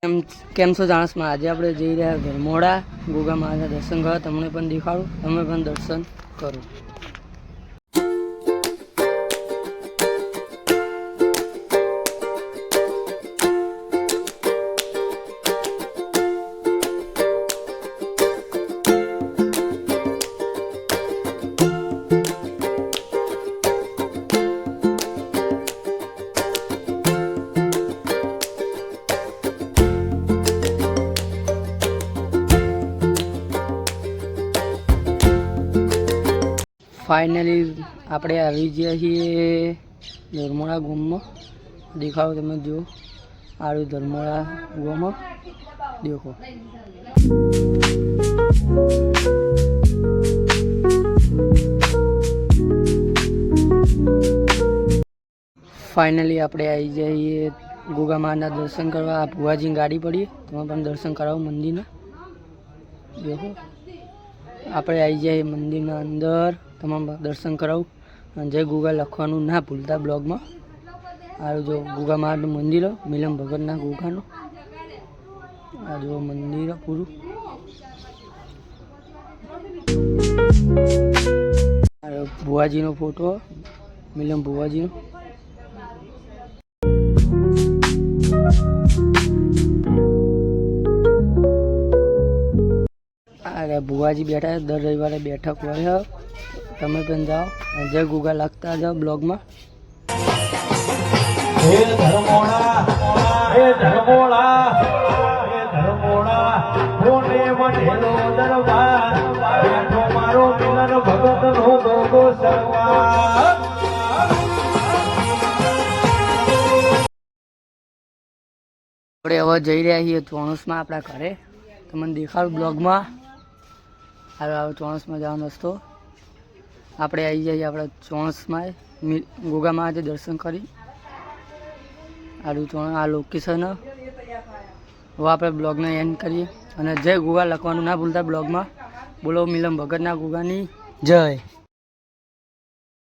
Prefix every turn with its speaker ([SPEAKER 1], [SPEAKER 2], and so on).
[SPEAKER 1] કેમ છો જાણસમાં? આજે આપણે જઈ રહ્યા ધર્મોડા ગોગા મહારાજના દર્શન કરવા. તમને પણ દેખાડું, તમે પણ દર્શન કરો. ફાઇનલી આપણે આવી ગયા છીએ ધર્મોડા ગામમાં. દેખાડો, તમે જુઓ આરું ધર્મોડા ગામમાં દેખો. ફાઇનલી આપણે આવી જઈએ ગોગા મહારાજના દર્શન કરવા. આ ભુવાજીની ગાડી પડી, તમે પણ દર્શન કરાવો મંદિરના. દેખો, આપણે આવી જઈએ મંદિરના અંદર, તમામ દર્શન કરાવું. અને જય ગોગા લખવાનું ના ભૂલતા બ્લોગમાં. આ જો ગોગા મહારાજનું મંદિર, મિલન ભગતના ગોગાનું. આ જો મંદિર પૂરું. આ ભુવાજીનો ફોટો, મિલન ભુવાજીનો. અરે ભુવાજી બેઠા છે, દર રવિવારે બેઠક હોય. તમે પણ જાઓ અને જય ગોગા લખતા જાઓ બ્લોગમાં. આપણે હવે જઈ રહ્યા છીએ ચોણસમાં આપણા ઘરે. તમને દેખાડું બ્લોગમાં. હવે ચોણસમાં જવાનો રસ્તો. આપણે આવી જઈએ આપણા ચોણસમાં ગોગા મહારાજે દર્શન કરી. આ લોકેશન. હવે આપણે બ્લોગને એન્ડ કરીએ અને જય ગોગા લખવાનું ના ભૂલતા બ્લોગમાં. બોલો મિલન ભગતના ગોગાની જય.